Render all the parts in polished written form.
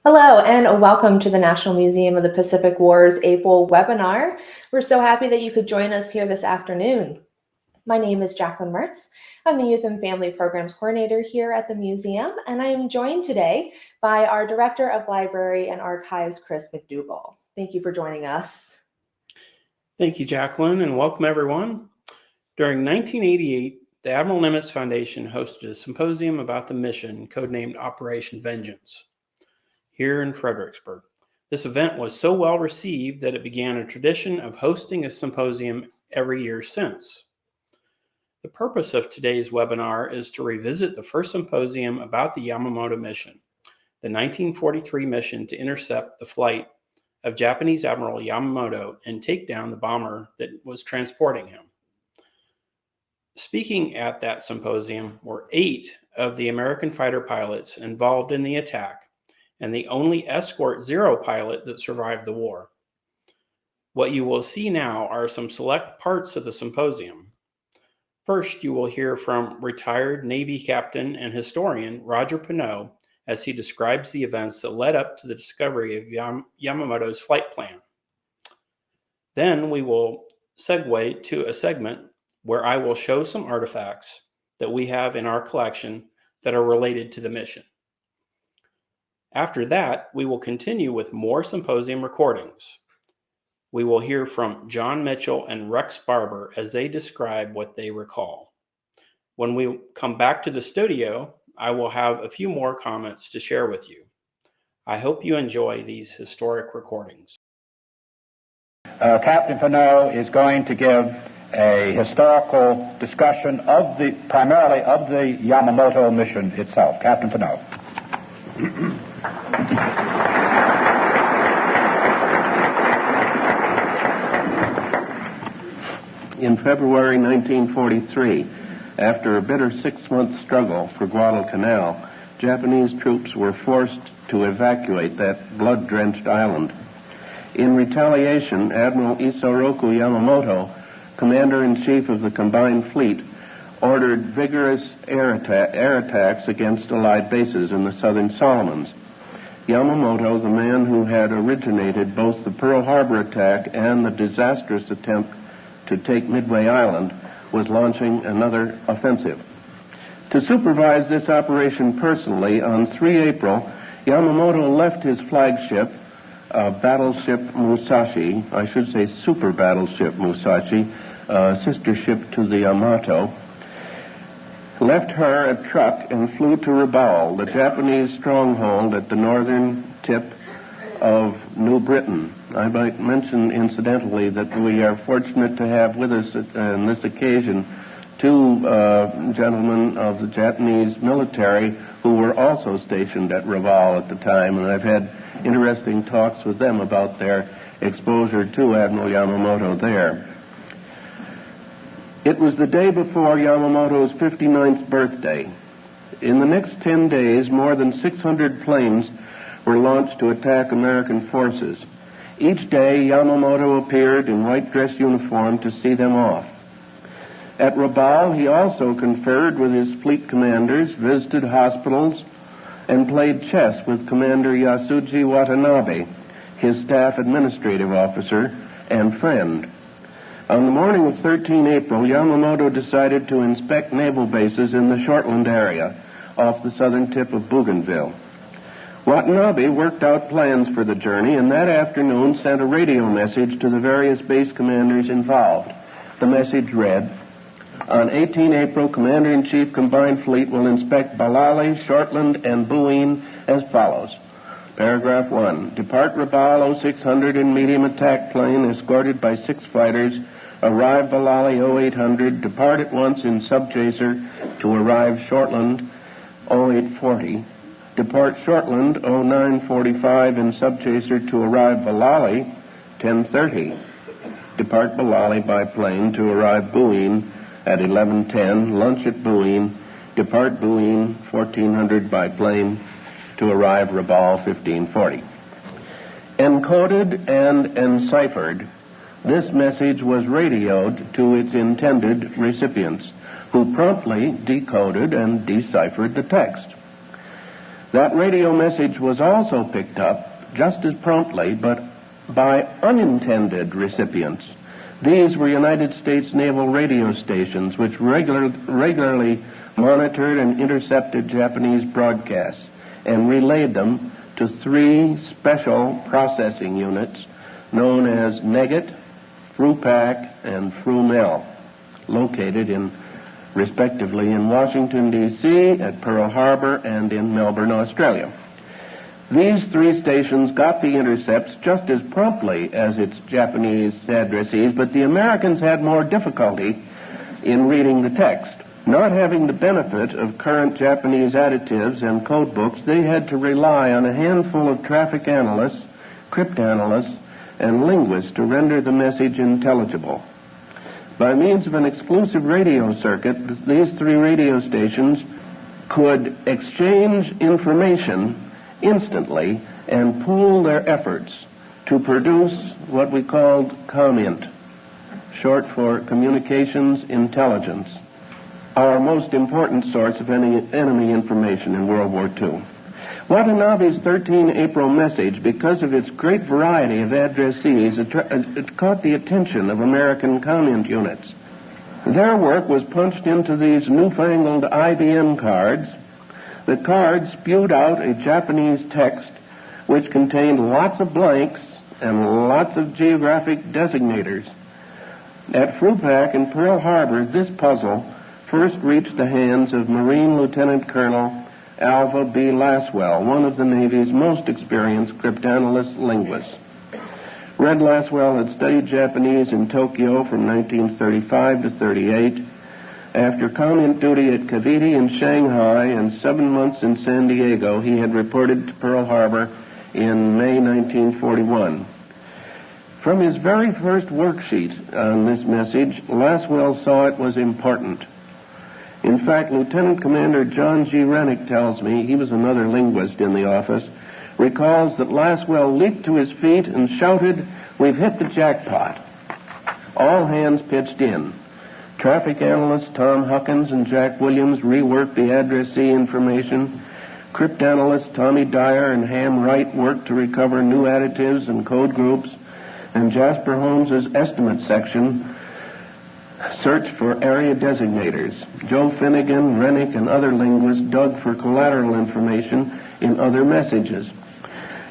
Hello, and welcome to the National Museum of the Pacific War's April webinar. We're so happy that you could join us here this afternoon. My name is Jacqueline Mertz. I'm the Youth and Family Programs Coordinator here at the museum, and I am joined today by our Director of Library and Archives, Chris McDougal. Thank you for joining us. Thank you, Jacqueline, and welcome everyone. During 1988, the Admiral Nimitz Foundation hosted a symposium about the mission codenamed Operation Vengeance here in Fredericksburg. This event was so well received that it began a tradition of hosting a symposium every year since. The purpose of today's webinar is to revisit the first symposium about the Yamamoto mission, the 1943 mission to intercept the flight of Japanese Admiral Yamamoto and take down the bomber that was transporting him. Speaking at that symposium were 8 of the American fighter pilots involved in the attack, and the only Escort 0 pilot that survived the war. What you will see now are some select parts of the symposium. First, you will hear from retired Navy captain and historian Roger Pineau as he describes the events that led up to the discovery of Yamamoto's flight plan. Then we will segue to a segment where I will show some artifacts that we have in our collection that are related to the mission. After that, we will continue with more symposium recordings. We will hear from John Mitchell and Rex Barber as they describe what they recall. When we come back to the studio, I will have a few more comments to share with you. I hope you enjoy these historic recordings. Captain Pineau is going to give a historical discussion primarily of the Yamamoto mission itself. Captain Pineau. In February 1943, after a bitter 6-month struggle for Guadalcanal, Japanese troops were forced to evacuate that blood-drenched island. In retaliation, Admiral Isoroku Yamamoto, Commander-in-Chief of the Combined Fleet, ordered vigorous air attacks against Allied bases in the southern Solomons. Yamamoto, the man who had originated both the Pearl Harbor attack and the disastrous attempt to take Midway Island, was launching another offensive. To supervise this operation personally, on 3 April, Yamamoto left his flagship, battleship Musashi, I should say super battleship Musashi, sister ship to the Yamato, left her a truck and flew to Rabaul, the Japanese stronghold at the northern tip of New Britain. I might mention incidentally that we are fortunate to have with us on this occasion 2 gentlemen of the Japanese military who were also stationed at Rabaul at the time, and I've had interesting talks with them about their exposure to Admiral Yamamoto there. It was the day before Yamamoto's 59th birthday. In the next 10 days, more than 600 planes were launched to attack American forces. Each day, Yamamoto appeared in white dress uniform to see them off. At Rabaul, he also conferred with his fleet commanders, visited hospitals, and played chess with Commander Yasuji Watanabe, his staff administrative officer and friend. On the morning of 13 April, Yamamoto decided to inspect naval bases in the Shortland area off the southern tip of Bougainville. Watanabe worked out plans for the journey and that afternoon sent a radio message to the various base commanders involved. The message read, "On 18 April, Commander-in-Chief Combined Fleet will inspect Balali, Shortland, and Bouin as follows. Paragraph 1. Depart Rabaul 0600 in medium attack plane escorted by 6 fighters. Arrive Balali 0800. Depart at once in subchaser to arrive Shortland 0840. Depart Shortland 0945 in subchaser to arrive Balali 1030. Depart Balali by plane to arrive Bouin at 1110. Lunch at Bouin. Depart Bouin 1400 by plane to arrive Rabaul 1540. Encoded and enciphered, this message was radioed to its intended recipients, who promptly decoded and deciphered the text. That radio message was also picked up just as promptly, but by unintended recipients. These were United States naval radio stations which regularly monitored and intercepted Japanese broadcasts and relayed them to 3 special processing units known as Negat, FRUPAC, and FRUMEL, located respectively in Washington, D.C., at Pearl Harbor, and in Melbourne, Australia. These 3 stations got the intercepts just as promptly as its Japanese addressees, but the Americans had more difficulty in reading the text. Not having the benefit of current Japanese additives and code books, they had to rely on a handful of traffic analysts, cryptanalysts, and linguists to render the message intelligible. By means of an exclusive radio circuit, these 3 radio stations could exchange information instantly and pool their efforts to produce what we called comment, short for communications intelligence, our most important source of any enemy information in World War II. Watanabe's 13 April message, because of its great variety of addressees, it caught the attention of American comment units. Their work was punched into these newfangled IBM cards. The cards spewed out a Japanese text which contained lots of blanks and lots of geographic designators. At FRUPAC in Pearl Harbor, this puzzle first reached the hands of Marine Lieutenant Colonel Alva B. Laswell, one of the Navy's most experienced cryptanalyst linguists. Red Laswell had studied Japanese in Tokyo from 1935 to 38. After comment duty at Cavite in Shanghai and 7 months in San Diego, he had reported to Pearl Harbor in May 1941. From his very first worksheet on this message, Laswell saw it was important. In fact, Lieutenant Commander John G. Rennick tells me, he was another linguist in the office, recalls that Laswell leaped to his feet and shouted, "We've hit the jackpot." All hands pitched in. Traffic analysts Tom Huckins and Jack Williams reworked the addressee information. Cryptanalysts Tommy Dyer and Ham Wright worked to recover new additives and code groups. And Jasper Holmes's estimate section searched for area designators. Joe Finnegan, Rennick, and other linguists dug for collateral information in other messages.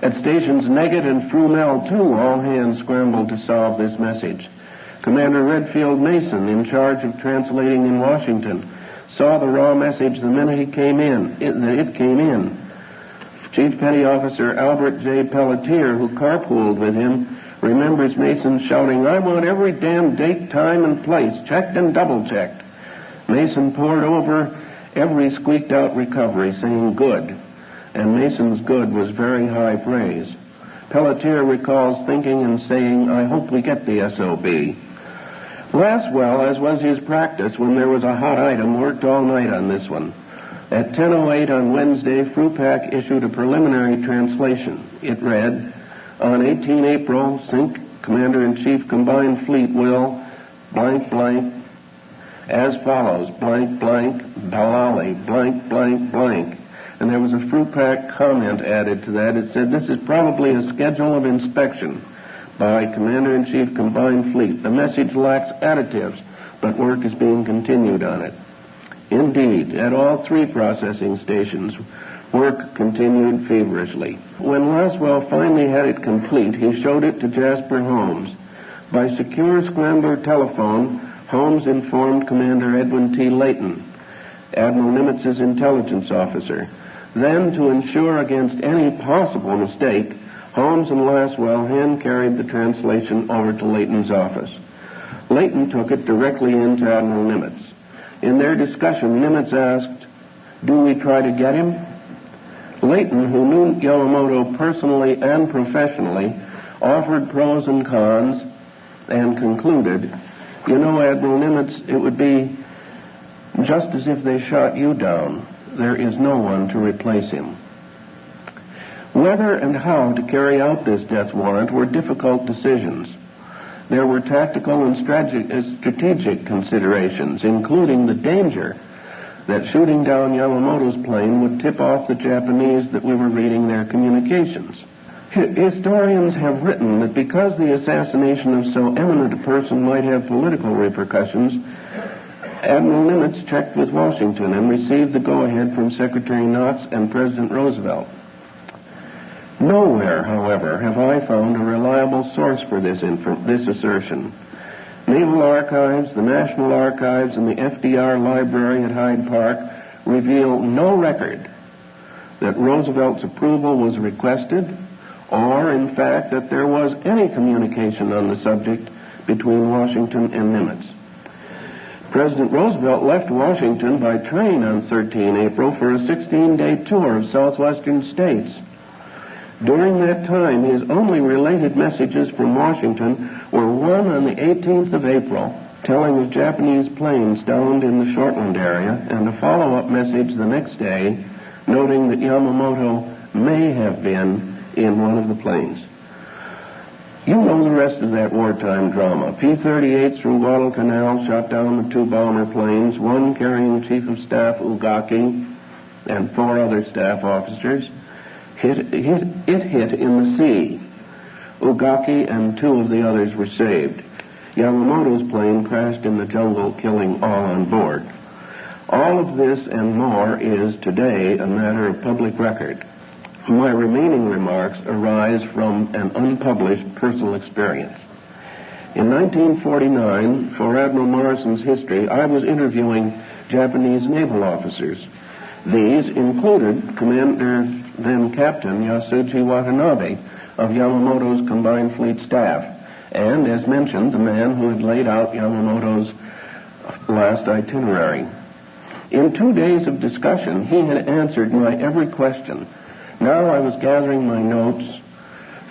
At stations Negat and FRUMEL, too, all hands scrambled to solve this message. Commander Redfield Mason, in charge of translating in Washington, saw the raw message the minute it came in. Chief Petty Officer Albert J. Pelletier, who carpooled with him, remembers Mason shouting, "I want every damn date, time, and place, checked and double-checked." Mason pored over every squeaked-out recovery, saying good, and Mason's good was very high praise. Pelletier recalls thinking and saying, "I hope we get the SOB." Laswell, as was his practice when there was a hot item, worked all night on this one. At 10:08 on Wednesday, FRUPAC issued a preliminary translation. It read, "On 18 April, Sink Commander-in-Chief Combined Fleet will blank blank as follows, blank blank, Balali, blank blank blank." And there was a FRUPAC comment added to that. It said, "This is probably a schedule of inspection by Commander-in-Chief Combined Fleet. The message lacks additives, but work is being continued on it." Indeed, at all 3 processing stations, work continued feverishly. When Laswell finally had it complete, he showed it to Jasper Holmes. By secure scrambler telephone, Holmes informed Commander Edwin T. Layton, Admiral Nimitz's intelligence officer. Then, to ensure against any possible mistake, Holmes and Laswell hand-carried the translation over to Layton's office. Layton took it directly into Admiral Nimitz. In their discussion, Nimitz asked, "Do we try to get him?" Layton, who knew Yamamoto personally and professionally, offered pros and cons and concluded, "You know, Admiral Nimitz, it would be just as if they shot you down. There is no one to replace him." Whether and how to carry out this death warrant were difficult decisions. There were tactical and strategic considerations, including the danger that shooting down Yamamoto's plane would tip off the Japanese that we were reading their communications. Historians have written that because the assassination of so eminent a person might have political repercussions, Admiral Nimitz checked with Washington and received the go-ahead from Secretary Knox and President Roosevelt. Nowhere, however, have I found a reliable source for this assertion. Naval Archives, the National Archives, and the FDR Library at Hyde Park reveal no record that Roosevelt's approval was requested, or, in fact, that there was any communication on the subject between Washington and Nimitz. President Roosevelt left Washington by train on 13 April for a 16-day tour of southwestern states. During that time, his only related messages from Washington were one on the 18th of April, telling of Japanese planes downed in the Shortland area, and a follow-up message the next day, noting that Yamamoto may have been in one of the planes. You know the rest of that wartime drama. P-38s from Guadalcanal shot down the 2 bomber planes, one carrying Chief of Staff Ugaki and 4 other staff officers. It hit in the sea. Ugaki and 2 of the others were saved. Yamamoto's plane crashed in the jungle, killing all on board. All of this and more is today a matter of public record. My remaining remarks arise from an unpublished personal experience. In 1949, for Admiral Morrison's history, I was interviewing Japanese naval officers. These included Commander, then Captain, Yasuji Watanabe of Yamamoto's Combined Fleet Staff, and, as mentioned, the man who had laid out Yamamoto's last itinerary. In 2 days of discussion, he had answered my every question. Now I was gathering my notes,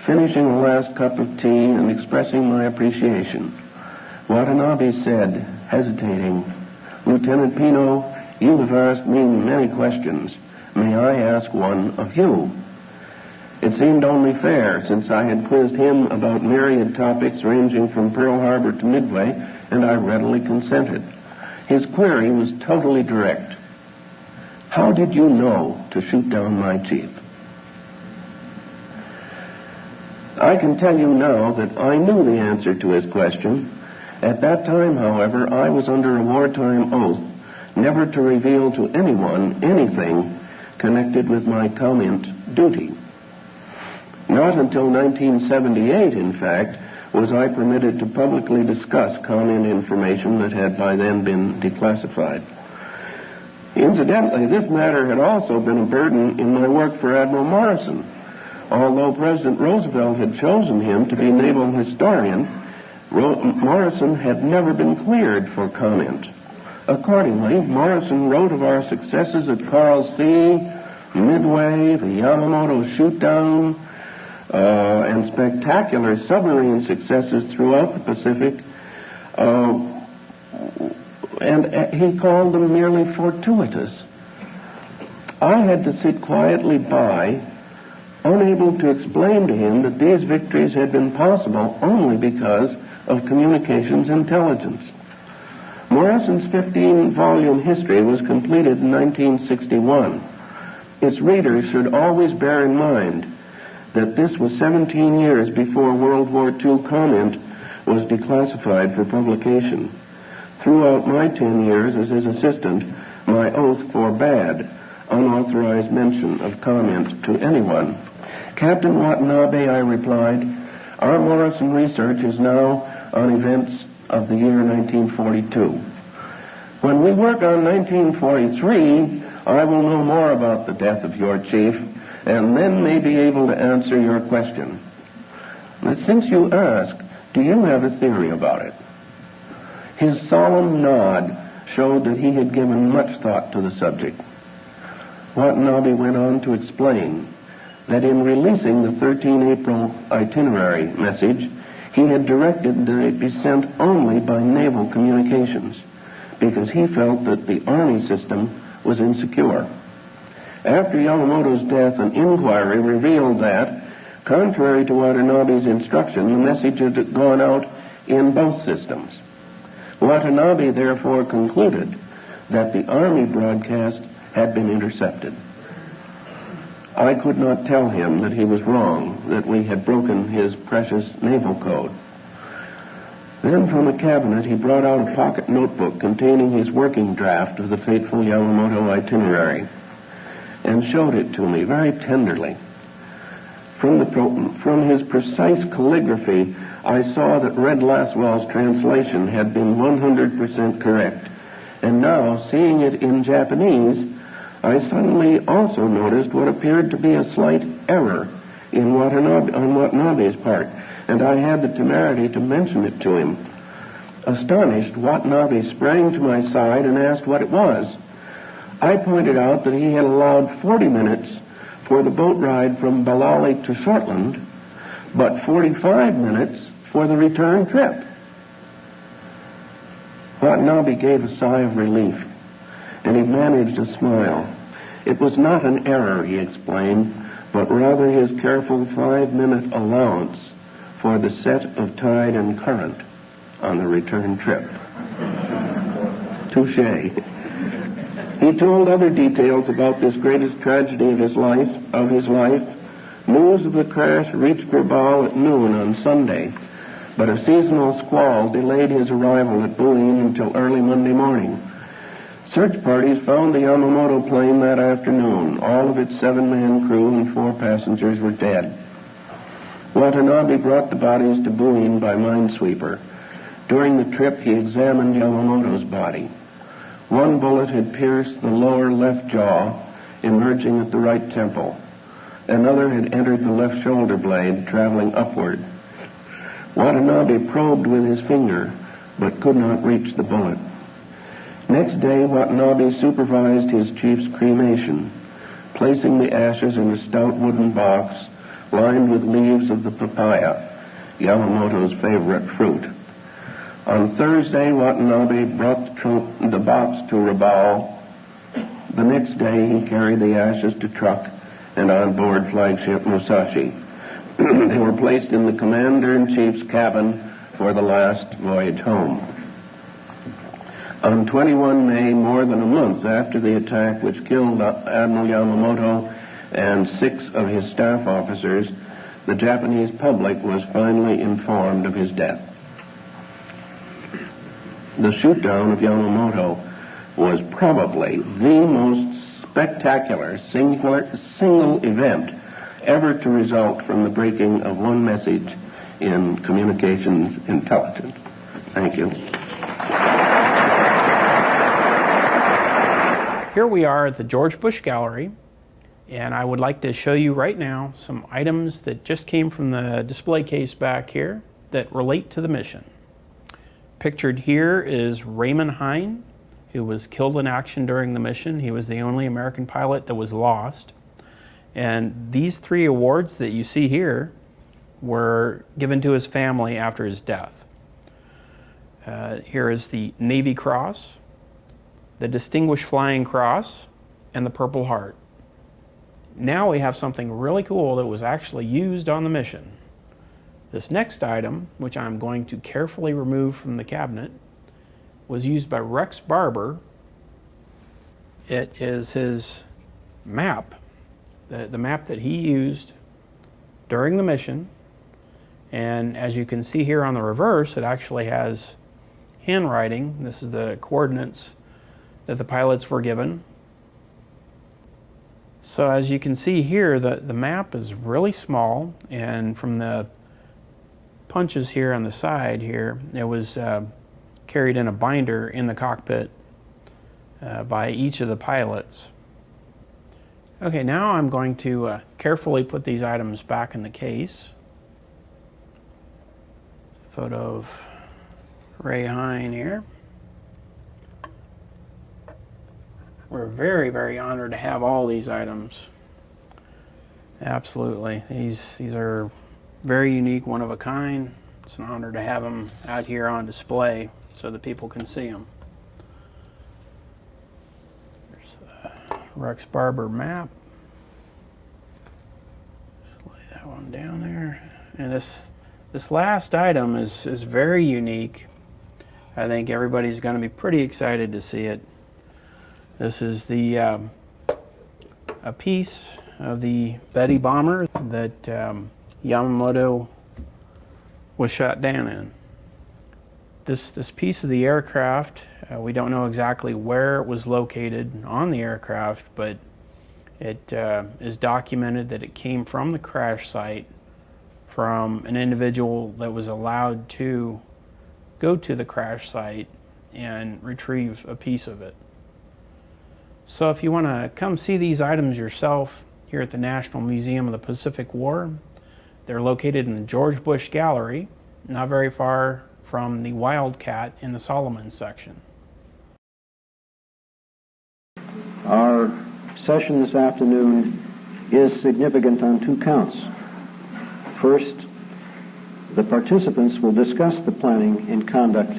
finishing the last cup of tea, and expressing my appreciation. Watanabe said, hesitating, "Lieutenant Pineau, you have asked me many questions. May I ask one of you?" It seemed only fair, since I had quizzed him about myriad topics ranging from Pearl Harbor to Midway, and I readily consented. His query was totally direct. "How did you know to shoot down my chief?" I can tell you now that I knew the answer to his question. At that time, however, I was under a wartime oath never to reveal to anyone anything connected with my comment duty. Not until 1978, in fact, was I permitted to publicly discuss comment information that had by then been declassified. Incidentally, this matter had also been a burden in my work for Admiral Morrison. Although President Roosevelt had chosen him to be naval historian, Morrison had never been cleared for comment. Accordingly, Morrison wrote of our successes at Coral Sea, Midway, the Yamamoto shoot-down, and spectacular submarine successes throughout the Pacific, and he called them merely fortuitous. I had to sit quietly by, unable to explain to him that these victories had been possible only because of communications intelligence. Morrison's 15-volume history was completed in 1961. Its readers should always bear in mind that this was 17 years before World War II comment was declassified for publication. Throughout my 10 years as his assistant, my oath forbade unauthorized mention of comment to anyone. "Captain Watanabe," I replied, "our Morrison research is now on events of the year 1942. When we work on 1943, I will know more about the death of your chief, and then may be able to answer your question. But since you ask, do you have a theory about it?" His solemn nod showed that he had given much thought to the subject. Watanabe went on to explain that in releasing the 13 April itinerary message, he had directed that it be sent only by naval communications, because he felt that the Army system was insecure. After Yamamoto's death, an inquiry revealed that, contrary to Watanabe's instruction, the message had gone out in both systems. Watanabe therefore concluded that the Army broadcast had been intercepted. I could not tell him that he was wrong, that we had broken his precious naval code. Then from the cabinet he brought out a pocket notebook containing his working draft of the fateful Yamamoto itinerary and showed it to me very tenderly. From his precise calligraphy, I saw that Red Laswell's translation had been 100% correct. And now, seeing it in Japanese, I suddenly also noticed what appeared to be a slight error on Watanabe's part, and I had the temerity to mention it to him. Astonished, Watanabe sprang to my side and asked what it was. I pointed out that he had allowed 40 minutes for the boat ride from Ballali to Shortland, but 45 minutes for the return trip. Watanabe gave a sigh of relief, and he managed a smile. It was not an error, he explained, but rather his careful 5-minute allowance for the set of tide and current on the return trip. Touché. He told other details about this greatest tragedy of his life. News of the crash reached Rabaul at noon on Sunday, but a seasonal squall delayed his arrival at Boone until early Monday morning. Search parties found the Yamamoto plane that afternoon. All of its 7-man crew and 4 passengers were dead. Watanabe brought the bodies to Boone by minesweeper. During the trip, he examined Yamamoto's body. One bullet had pierced the lower left jaw, emerging at the right temple. Another had entered the left shoulder blade, traveling upward. Watanabe probed with his finger, but could not reach the bullet. Next day, Watanabe supervised his chief's cremation, placing the ashes in a stout wooden box lined with leaves of the papaya, Yamamoto's favorite fruit. On Thursday, Watanabe brought the box to Rabaul. The next day, he carried the ashes to truck and on board flagship Musashi. They were placed in the commander-in-chief's cabin for the last voyage home. On 21 May, more than a month after the attack which killed Admiral Yamamoto and 6 of his staff officers, the Japanese public was finally informed of his death. The shoot-down of Yamamoto was probably the most spectacular single event ever to result from the breaking of one message in communications intelligence. Thank you. Here we are at the George Bush Gallery, and I would like to show you right now some items that just came from the display case back here that relate to the mission. Pictured here is Raymond Hine, who was killed in action during the mission. He was the only American pilot that was lost. And these 3 awards that you see here were given to his family after his death. Here is the Navy Cross, the Distinguished Flying Cross, and the Purple Heart. Now we have something really cool that was actually used on the mission. This next item, which I'm going to carefully remove from the cabinet, was used by Rex Barber. It is his map, the map that he used during the mission. And as you can see here on the reverse, it actually has handwriting. This is the coordinates that the pilots were given. So as you can see here, the map is really small, and from the punches here on the side here, it was carried in a binder in the cockpit by each of the pilots. Okay, now I'm going to carefully put these items back in the case. Photo of Ray Hine here. We're very, very honored to have all these items. Absolutely. These are very unique, one of a kind. It's an honor to have them out here on display so that people can see them. There's a Rex Barber map. Just lay that one down there. And this last item is very unique. I think everybody's going to be pretty excited to see it. This is the a piece of the Betty bomber that Yamamoto was shot down in. This piece of the aircraft, we don't know exactly where it was located on the aircraft, but it is documented that it came from the crash site from an individual that was allowed to go to the crash site and retrieve a piece of it. So if you want to come see these items yourself here at the National Museum of the Pacific War, they're located in the George Bush Gallery, not very far from the Wildcat in the Solomon section. Our session this afternoon is significant on two counts. First, the participants will discuss the planning and conduct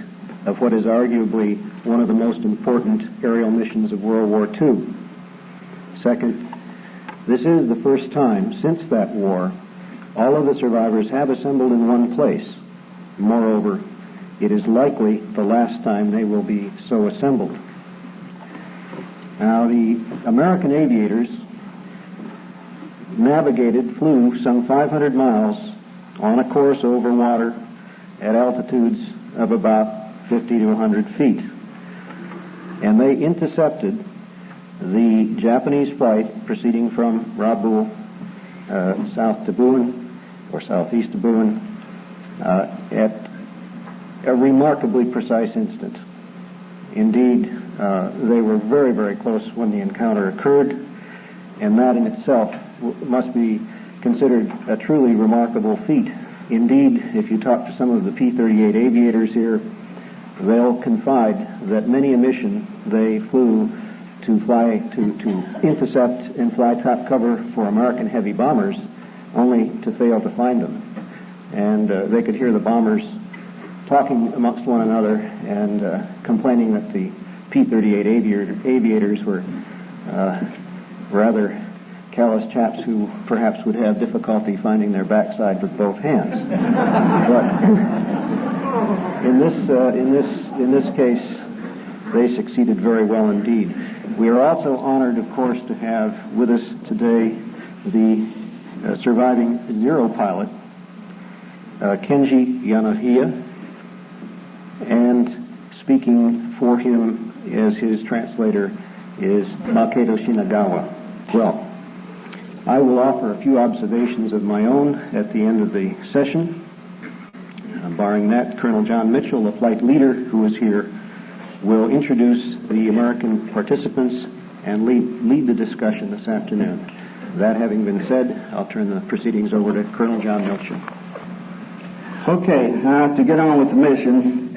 of what is arguably one of the most important aerial missions of World War II. Second, this is the first time since that war all of the survivors have assembled in one place. Moreover, it is likely the last time they will be so assembled. Now, the American aviators flew some 500 miles on a course over water at altitudes of about 50 to 100 feet. And they intercepted the Japanese flight proceeding from Rabaul south to Buin, or southeast to Buin, at a remarkably precise instant. Indeed, they were very, very close when the encounter occurred, and that in itself must be considered a truly remarkable feat. Indeed, if you talk to some of the P-38 aviators here, they'll confide that many a mission they flew to intercept and fly top cover for American heavy bombers, only to fail to find them. And they could hear the bombers talking amongst one another and complaining that the P-38 aviators were rather callous chaps who perhaps would have difficulty finding their backside with both hands. But in this case, they succeeded very well indeed. We are also honored, of course, to have with us today the surviving Zero pilot, Kenji Yanohiya, and speaking for him as his translator is Makedo Shinagawa. Well, I will offer a few observations of my own at the end of the session. Barring that, Colonel John Mitchell, the flight leader who is here, will introduce the American participants and lead the discussion this afternoon. That having been said, I'll turn the proceedings over to Colonel John Mitchell. Okay, now to get on with the mission,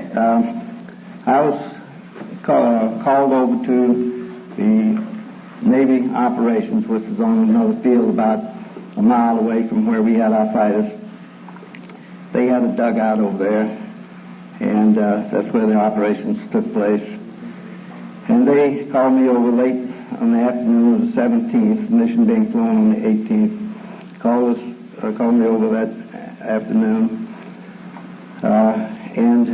I was called over to the Navy operations, which is on another field about a mile away from where we had our fighters. They had a dugout over there, and that's where the operations took place. And they called me over late on the afternoon of the 17th, the mission being flown on the 18th. Called me over that afternoon and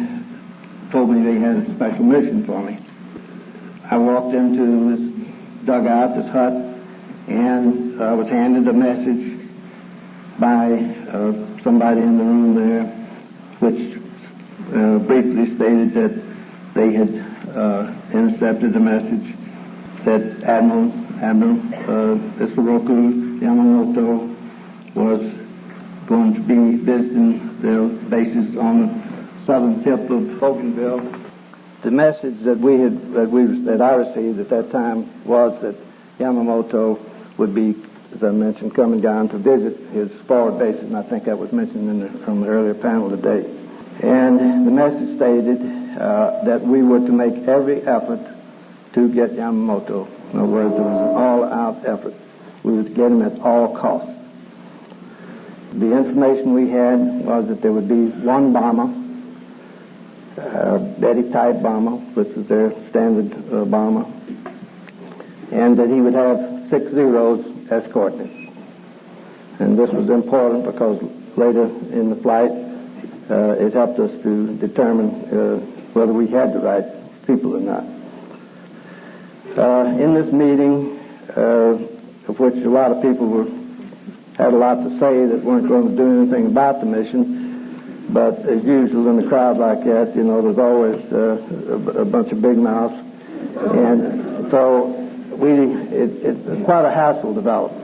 told me they had a special mission for me. I walked into this dugout, this hut, and was handed a message by somebody in the room there, which briefly stated that they had intercepted the message that Admiral Isoroku Yamamoto was going to be visiting their bases on the southern tip of Bougainville. The message that I received at that time was that Yamamoto would be, as I mentioned, coming down to visit his forward bases, and I think that was mentioned from the earlier panel today. And the message stated that we were to make every effort to get Yamamoto. In other words, it was an all-out effort. We would get him at all costs. The information we had was that there would be one bomber, Betty-type bomber, which is their standard bomber, and that he would have 6 Zeros escorting him. And this was important because later in the flight, it helped us to determine whether we had the right people or not. In this meeting, of which a lot of people had a lot to say that weren't going to do anything about the mission, but as usual in a crowd like that, you know, there's always a bunch of big mouths, and so it's quite a hassle developed.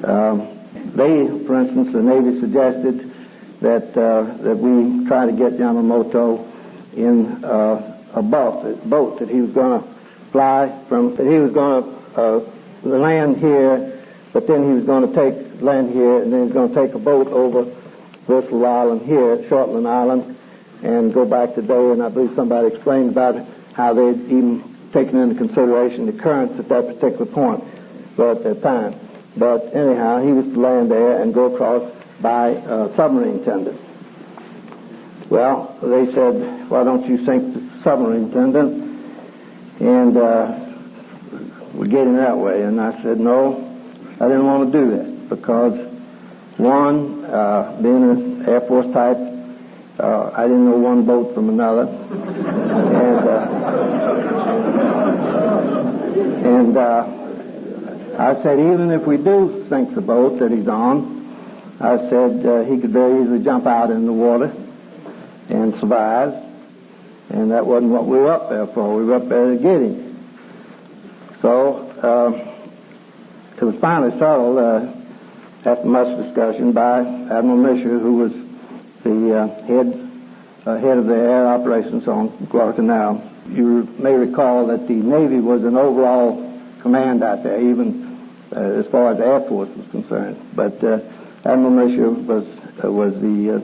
For instance, the Navy suggested that we try to get Yamamoto in a boat that he was going to fly from, that he was going to land here, but then he was going to land here, and then he was going to take a boat over this little island here, Shortland Island, and go back today. And I believe somebody explained about how they'd even taken into consideration the currents at that particular point, at that time. But anyhow, he was to land there and go across by submarine tender. Well, they said, why don't you sink the submarine tender and we're getting that way. And I said, no, I didn't want to do that because, one, being an Air Force type, I didn't know one boat from another. And I said, even if we do sink the boat that he's on, I said he could very easily jump out in the water and survive. And that wasn't what we were up there for. We were up there to get him. So it was finally settled after much discussion by Admiral Nimitz, who was the head of the air operations on Guadalcanal. You may recall that the Navy was an overall command out there, even as far as the Air Force was concerned. But Admiral Nimitz was the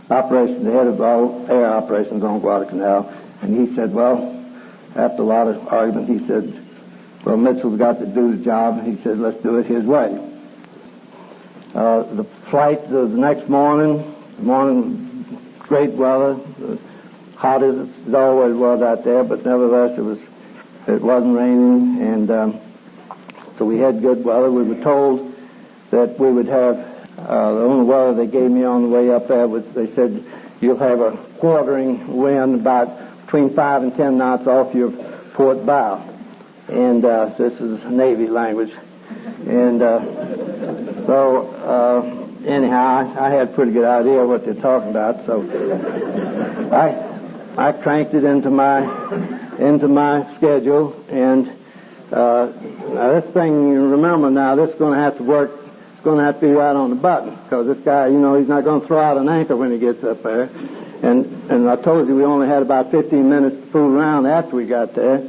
the head of all air operations on Guadalcanal, and he said, well, after a lot of argument, he said, well, Mitchell's got to do the job. He said, let's do it his way. The flight the next morning, great weather, hot as it always was out there, but nevertheless it wasn't raining, and so we had good weather. We were told that we would have the only weather they gave me on the way up there was, they said, you'll have a quartering wind about between 5 and 10 knots off your port bow. And this is Navy language. And anyhow, I had a pretty good idea of what they're talking about, so I cranked it into my schedule, and now this thing, you remember now, this is going to have to work. It's going to have to be right on the button, because this guy, you know, he's not going to throw out an anchor when he gets up there. And I told you we only had about 15 minutes to fool around after we got there,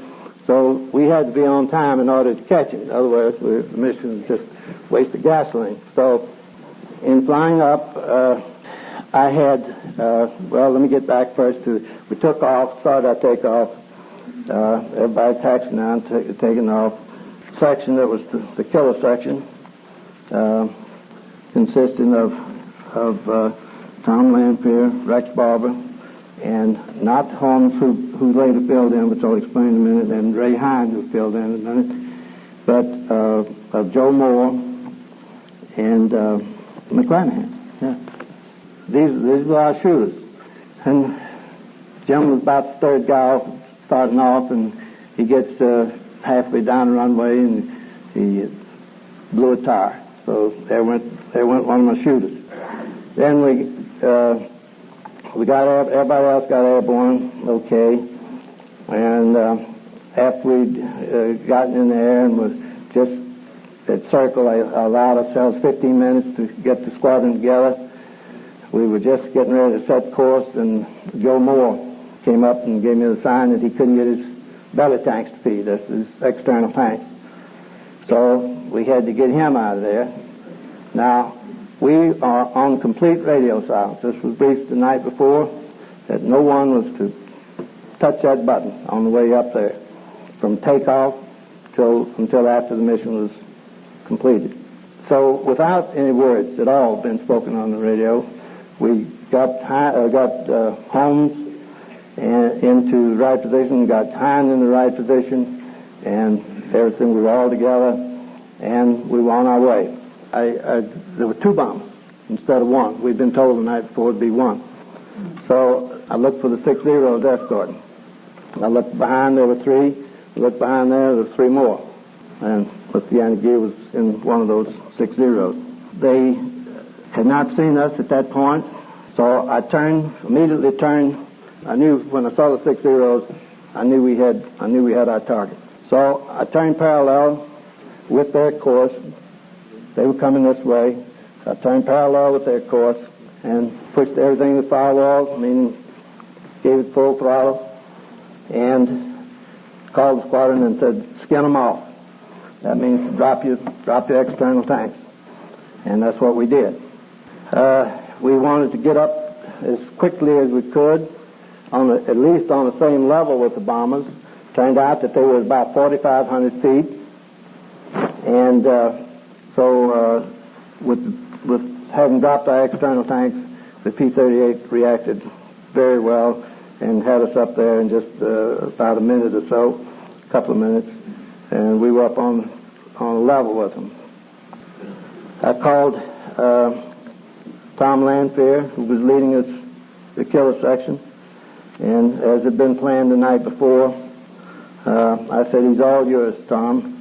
so we had to be on time in order to catch it. Otherwise, the mission was just a waste of gasoline. So in flying up, I had, let me get back first to, we took off, started our takeoff. Everybody taxiing down, taking off. Section that was the killer section, consisting of Tom Lanphier, Rex Barber, and not Holmes, who later filled in, which I'll explain in a minute, and Ray Hine, who filled in a minute, but Joe Moore and McClanahan. Yeah. These were our shooters. And Jim was about the third guy starting off, and he gets halfway down the runway, and he blew a tire. So there went one of my shooters. Then we got everybody else got airborne, okay. And after we'd gotten in the air and was just at circle, I allowed ourselves 15 minutes to get the squadron together. We were just getting ready to set course, and Joe Moore came up and gave me the sign that he couldn't get his belly tanks to feed. That's his external tank. So we had to get him out of there. Now, we are on complete radio silence. This was briefed the night before that no one was to touch that button on the way up there from takeoff until after the mission was completed. So without any words at all being spoken on the radio, we got Holmes into the right position, got Hine in the right position, and everything, we were all together, and we were on our way. There were 2 bombs instead of 1. We'd been told the night before it'd be 1. So I looked for the 6-0 escort. I looked behind, there were 3. Looked behind there were 3 more, and with the anti-gear was in one of those 6-0s. They had not seen us at that point, so I immediately turned. I knew when I saw the 6-0s, I knew we had our target. So I turned parallel with their course. They were coming this way. I turned parallel with their course and pushed everything to the firewall, meaning gave it full throttle, and called the squadron and said, "Skin them off." That means drop your external tanks, and that's what we did. We wanted to get up as quickly as we could, at least on the same level with the bombers. Turned out that they were about 4,500 feet, and so with having dropped our external tanks, the P-38 reacted very well and had us up there in just about a minute or so, a couple of minutes, and we were up on a level with them. I called Tom Lanfear, who was leading us the killer section, and as had been planned the night before, I said, "He's all yours, Tom,"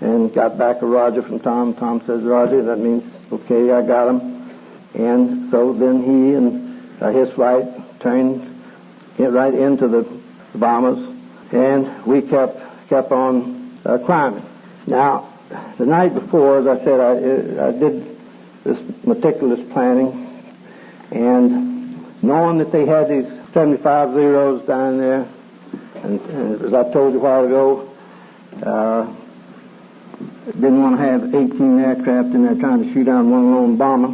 and got back a Roger from Tom. Tom says, "Roger, that means, okay, I got him." And so then he and his flight turned right into the bombers, and we kept on climbing. Now, the night before, as I said, I did this meticulous planning, and knowing that they had these 75 zeros down there, and as I told you a while ago, didn't want to have 18 aircraft in there trying to shoot down one lone bomber.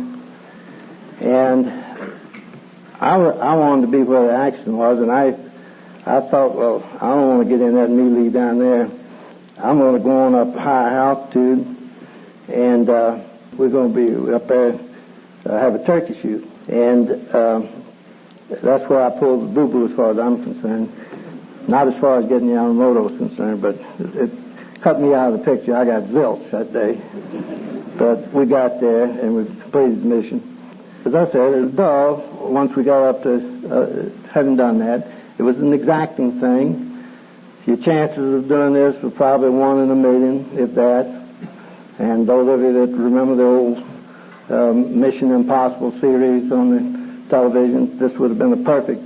And I wanted to be where the action was, and I thought, well, I don't want to get in that melee down there. I'm going to go on up high altitude, and we're going to be up there, have a turkey shoot. And that's where I pulled the boo-boo as far as I'm concerned. Not as far as getting Yamamoto was concerned, but it cut me out of the picture. I got zilch that day. But we got there, and we completed the mission. As I said, it was dull once we got up to having done that. It was an exacting thing. Your chances of doing this were probably 1 in a million, if that. And those of you that remember the old Mission Impossible series on the television, this would have been a perfect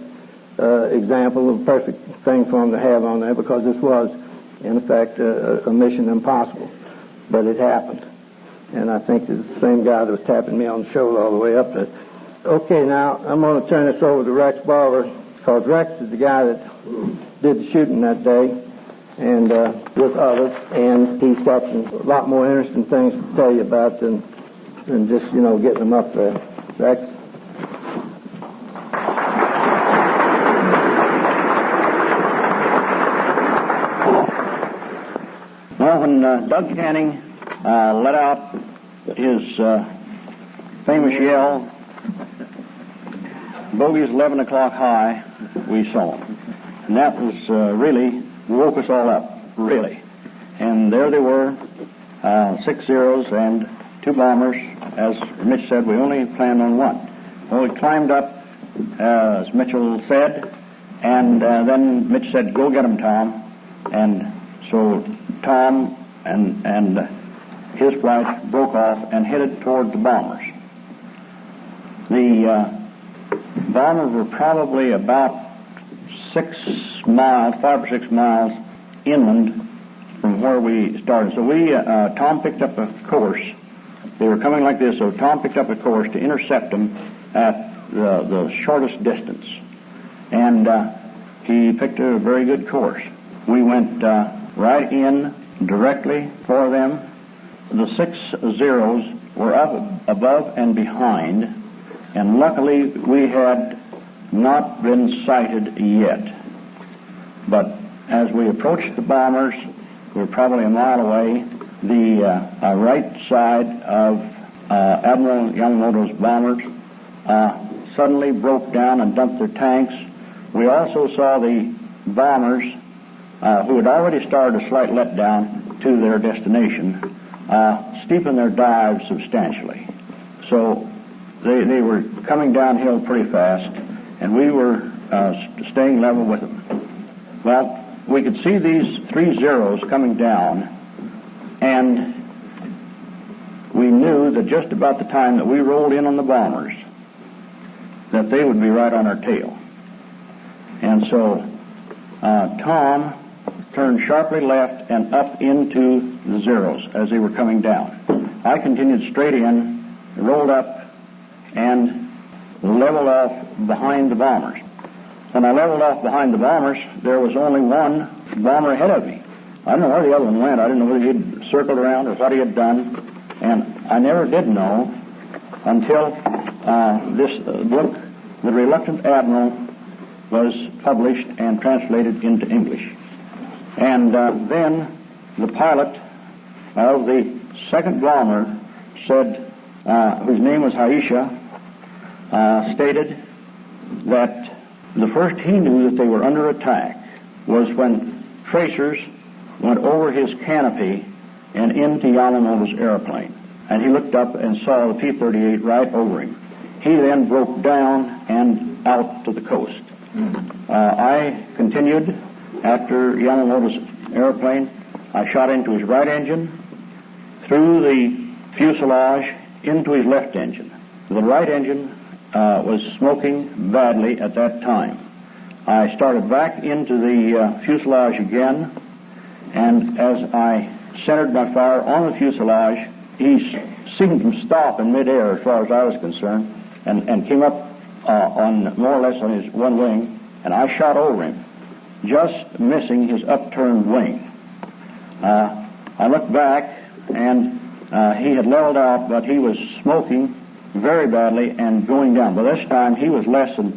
example of a perfect thing for them to have on there, because this was, in effect, a Mission Impossible. But it happened. And I think it's the same guy that was tapping me on the shoulder all the way up there. Okay, now I'm going to turn this over to Rex Barber, because Rex is the guy that did the shooting that day, and with others, and he's got a lot more interesting things to tell you about than just, getting them up there. Rex? Well, when Doug Canning let out his famous yell, "Bogey's 11 o'clock high," we saw him. And that was really woke us all up, really. And there they were, 6 zeros and 2 bombers. As Mitch said, we only planned on 1. Well, we climbed up, as Mitchell said, and then Mitch said, "Go get him, Tom." And so Tom and his flight broke off and headed toward the bombers. The bombers were probably about 5 or 6 miles inland from where we started. So Tom picked up a course. They were coming like this, so Tom picked up a course to intercept them at the shortest distance. And he picked a very good course. We went right in directly for them. The 6 zeros were up above and behind, and luckily we had not been sighted yet. But as we approached the bombers, we were probably a mile away. The right side of Admiral Yamamoto's bombers suddenly broke down and dumped their tanks. We also saw the bombers, who had already started a slight letdown to their destination, steepen their dive substantially. So they were coming downhill pretty fast, and we were staying level with them. Well, we could see these 3 Zeros coming down, and we knew that just about the time that we rolled in on the bombers, that they would be right on our tail. And so Tom turned sharply left and up into the Zeros as they were coming down. I continued straight in, rolled up, and leveled off behind the bombers. When I leveled off behind the bombers, there was only one bomber ahead of me. I don't know where the other one went. I didn't know whether he'd circled around or what he had done. And I never did know until this book, The Reluctant Admiral, was published and translated into English. And then the pilot of the second bomber said, whose name was Haisha, stated that the first he knew that they were under attack was when tracers went over his canopy and into Yamamoto's airplane. And he looked up and saw the P-38 right over him. He then broke down and out to the coast. I continued after Yamamoto's airplane. I shot into his right engine, through the fuselage, into his left engine. The right engine was smoking badly at that time. I started back into the fuselage again, and as I centered my fire on the fuselage, he seemed to stop in midair as far as I was concerned, and came up on more or less on his one wing, and I shot over him, just missing his upturned wing. I looked back, and he had leveled out, but he was smoking very badly and going down. By this time, he was less than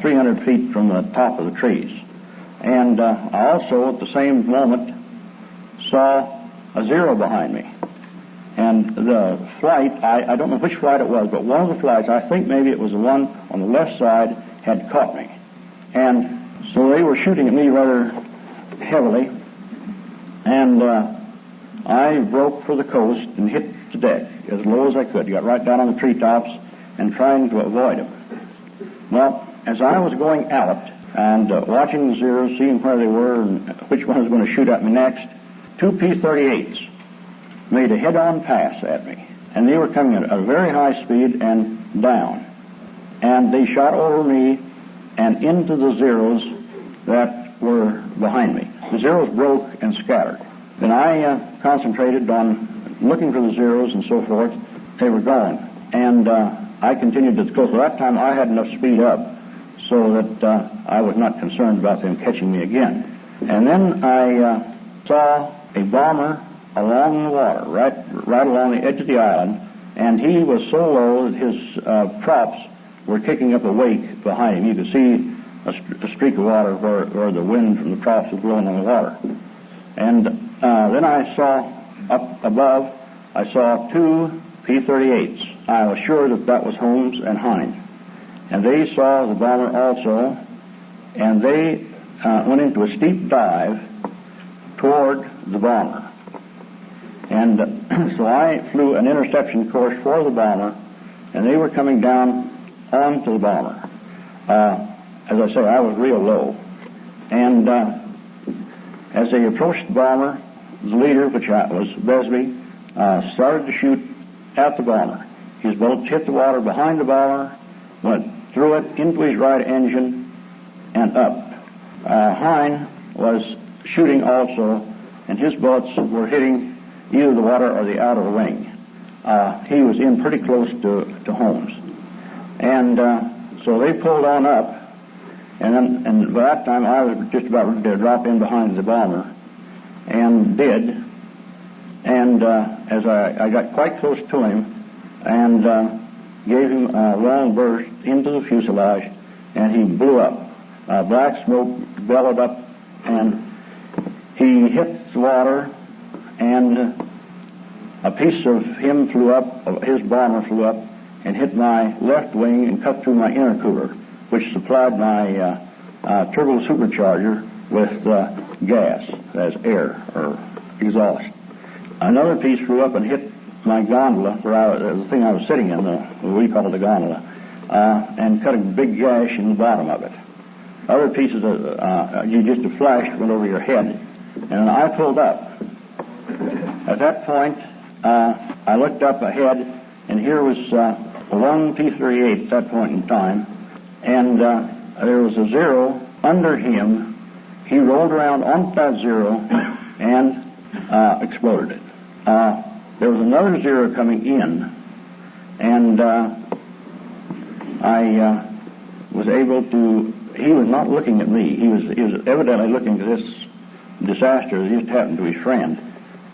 300 feet from the top of the trees. And I also, at the same moment, saw a Zero behind me. And the flight, I don't know which flight it was, but one of the flights, I think maybe it was the one on the left side, had caught me. And so they were shooting at me rather heavily, and I broke for the coast and hit the deck as low as I could. Got right down on the treetops and trying to avoid them. Well, as I was going out and watching the Zeros, seeing where they were and which one was going to shoot at me next, 2 P-38s made a head-on pass at me, and they were coming at a very high speed and down. And they shot over me and into the Zeros that were behind me. The Zeros broke and scattered. Then I concentrated on looking for the Zeros and so forth. They were gone. And I continued to the coast. At that time, I had enough speed up so that I was not concerned about them catching me again. And then I saw a bomber along the water, right along the edge of the island, and he was so low that his props were kicking up a wake behind him. You could see a streak of water where the wind from the props was blowing on the water. And then I saw up above, I saw 2 P-38s. I was sure that that was Holmes and Hine. And they saw the bomber also, and they went into a steep dive toward the bomber. And so I flew an interception course for the bomber, and they were coming down onto the bomber. As I say, I was real low. And as they approached the bomber, the leader, which was Besby, started to shoot at the bomber. His bullets hit the water behind the bomber, went through it into his right engine, and up. Hine was shooting also, and his bullets were hitting either the water or the outer wing. He was in pretty close to Holmes. And so they pulled on up, and by that time I was just about ready to drop in behind the bomber, and did. And as I got quite close to him, and gave him a long burst into the fuselage, and he blew up. Black smoke bellowed up, and he hit the water, and a piece of him flew up, his bomber flew up, and hit my left wing and cut through my intercooler, which supplied my turbo supercharger with gas, as air or exhaust. Another piece flew up and hit my gondola, the thing I was sitting in, we call it the gondola, and cut a big gash in the bottom of it. other pieces of, just a flash went over your head, and I pulled up. At that point, I looked up ahead, and here was one P-38 at that point in time, and there was a zero under him. He rolled around on that zero and exploded it. There was another zero coming in, and I was able to. He was not looking at me. He was evidently looking at this disaster that just happened to his friend.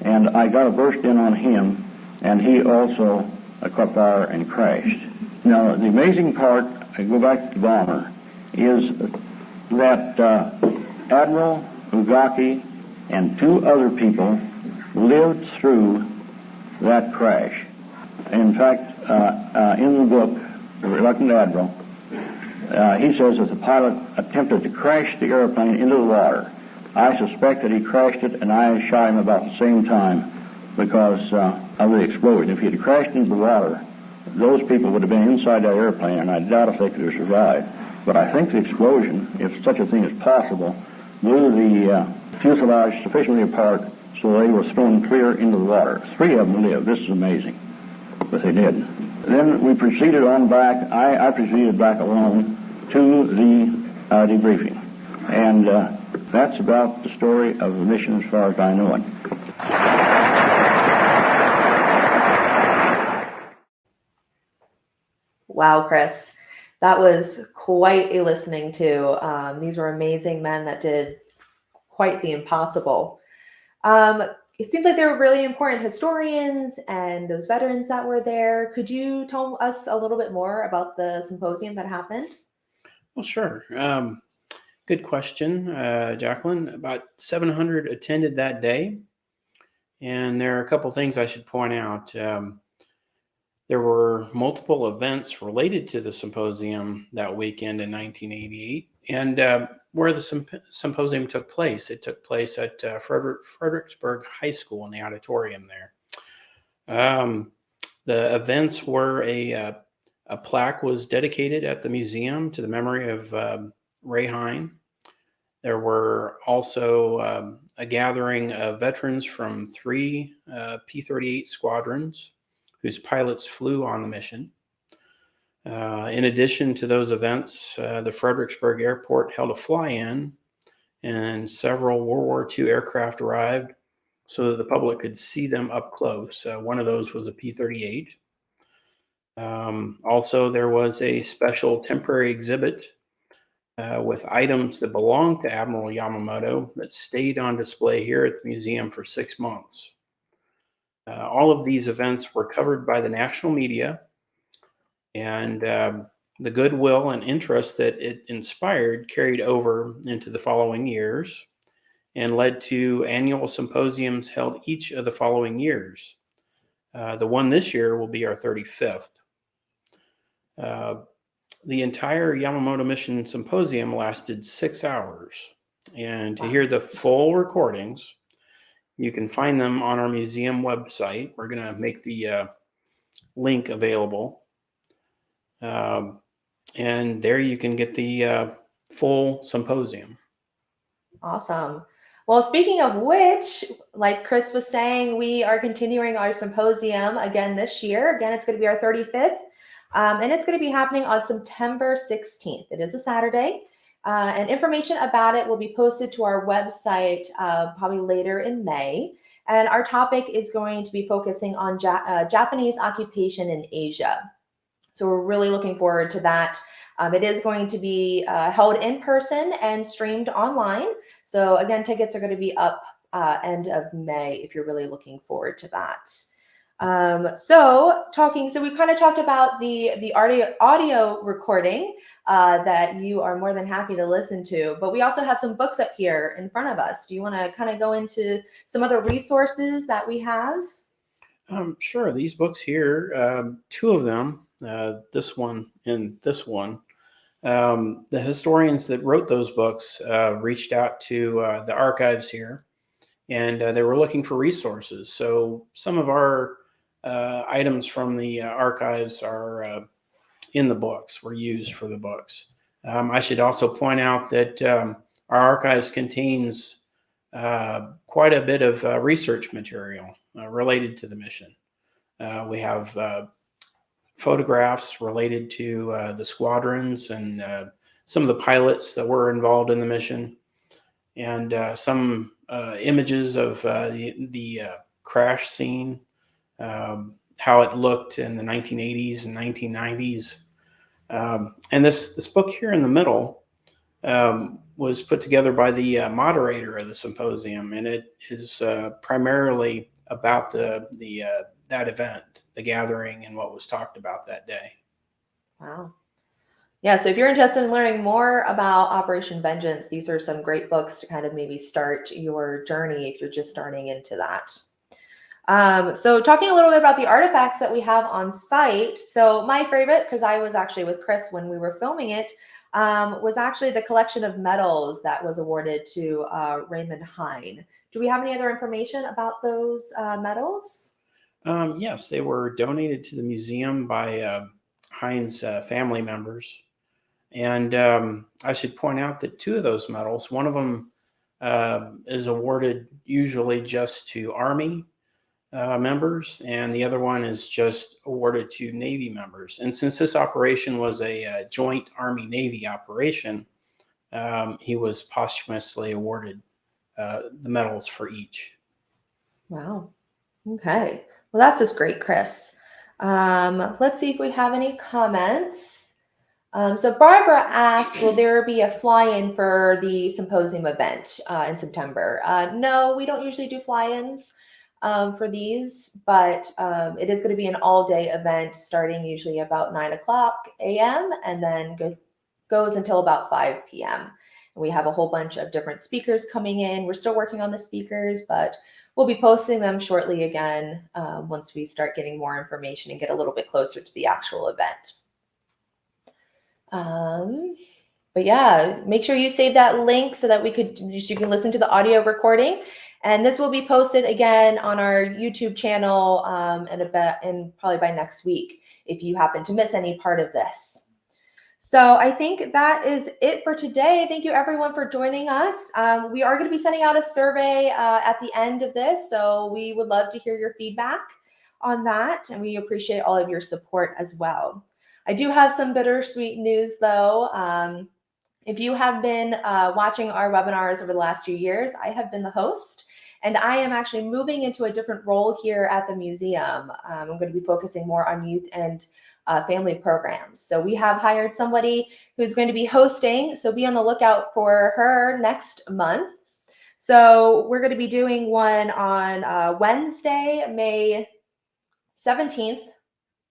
And I got a burst in on him, and he also caught fire and crashed. Now, the amazing part, I go back to the bomber, is that Admiral Ugaki and two other people lived through that crash. In fact, in the book, The Reluctant Admiral, he says that the pilot attempted to crash the airplane into the water. I suspect that he crashed it, and I shot him about the same time because of the explosion. If he had crashed into the water, those people would have been inside that airplane, and I doubt if they could have survived. But I think the explosion, if such a thing is possible, blew the fuselage sufficiently apart so they were thrown clear into the water. 3 of them lived. This is amazing, but they did. Then we proceeded on back. I proceeded back alone to the debriefing. And that's about the story of the mission as far as I know it. Wow, Chris, that was quite a listening to. These were amazing men that did quite the impossible. It seems like they were really important historians and those veterans that were there. Could you tell us a little bit more about the symposium that happened? Well, sure. Good question, Jacqueline. About 700 attended that day. And there are a couple things I should point out. There were multiple events related to the symposium that weekend in 1988. And where the symposium took place, it took place at Fredericksburg High School in the auditorium there. The events were a plaque was dedicated at the museum to the memory of Ray Hine. There were also a gathering of veterans from 3 P-38 squadrons whose pilots flew on the mission. In addition to those events, the Fredericksburg Airport held a fly-in, and several World War II aircraft arrived so that the public could see them up close. One of those was a P-38. Also, there was a special temporary exhibit with items that belonged to Admiral Yamamoto that stayed on display here at the museum for 6 months. All of these events were covered by the national media, and the goodwill and interest that it inspired carried over into the following years and led to annual symposiums held each of the following years. The one this year will be our 35th. The entire Yamamoto Mission Symposium lasted 6 hours, and to hear the full recordings, you can find them on our museum website. We're going to make the link available, and there you can get the full symposium. Awesome. Well, speaking of which, like Chris was saying, we are continuing our symposium again this year. Again, it's going to be our 35th. And it's going to be happening on September 16th. It is a Saturday. And information about it will be posted to our website probably later in May. And our topic is going to be focusing on Japanese occupation in Asia. So we're really looking forward to that. It is going to be held in person and streamed online. So again, tickets are going to be up end of May if you're really looking forward to that. So we kind of talked about the audio recording that you are more than happy to listen to, but we also have some books up here in front of us. Do you want to kind of go into some other resources that we have? Sure. These books here, 2 of them, this one and this one, the historians that wrote those books reached out to the archives here, and they were looking for resources. So some of our items from the archives are in the books, were used for the books. I should also point out that our archives contains quite a bit of research material related to the mission. We have photographs related to the squadrons and some of the pilots that were involved in the mission, and some images of the crash scene, how it looked in the 1980s and 1990s. And this book here in the middle was put together by the moderator of the symposium, and it is primarily about that event, the gathering, and what was talked about that day. Wow. Yeah, so if you're interested in learning more about Operation Vengeance, these are some great books to kind of maybe start your journey if you're just starting into that. So talking a little bit about the artifacts that we have on site. So my favorite, because I was actually with Chris when we were filming it, was actually the collection of medals that was awarded to Raymond Hine. Do we have any other information about those medals? Yes, they were donated to the museum by Hine's family members. And I should point out that two of those medals, one of them is awarded usually just to Army members, and the other one is just awarded to Navy members. And since this operation was a joint Army-Navy operation, he was posthumously awarded the medals for each. Wow. Okay. Well, that's just great, Chris. Let's see if we have any comments. So Barbara asked, will there be a fly-in for the symposium event in September? No, we don't usually do fly-ins for these, but it is going to be an all-day event starting usually about 9:00 a.m. and then goes until about 5 p.m. And we have a whole bunch of different speakers coming in. We're still working on the speakers, but we'll be posting them shortly again once we start getting more information and get a little bit closer to the actual event. But yeah, make sure you save that link so that you can listen to the audio recording. And this will be posted again on our YouTube channel and probably by next week if you happen to miss any part of this. So I think that is it for today. Thank you everyone for joining us. We are going to be sending out a survey at the end of this, so we would love to hear your feedback on that, and we appreciate all of your support as well. I do have some bittersweet news though. If you have been watching our webinars over the last few years, I have been the host, and I am actually moving into a different role here at the museum. I'm going to be focusing more on youth and family programs. So we have hired somebody who's going to be hosting, so be on the lookout for her next month. So we're going to be doing one on Wednesday, May 17th,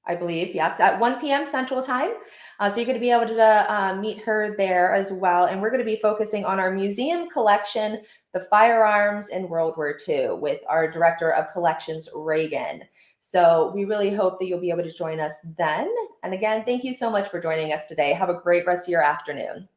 I believe, yes, at 1 p.m. Central Time. So you're going to be able to meet her there as well. And we're going to be focusing on our museum collection, the firearms in World War II, with our Director of Collections, Reagan. So we really hope that you'll be able to join us then. And again, thank you so much for joining us today. Have a great rest of your afternoon.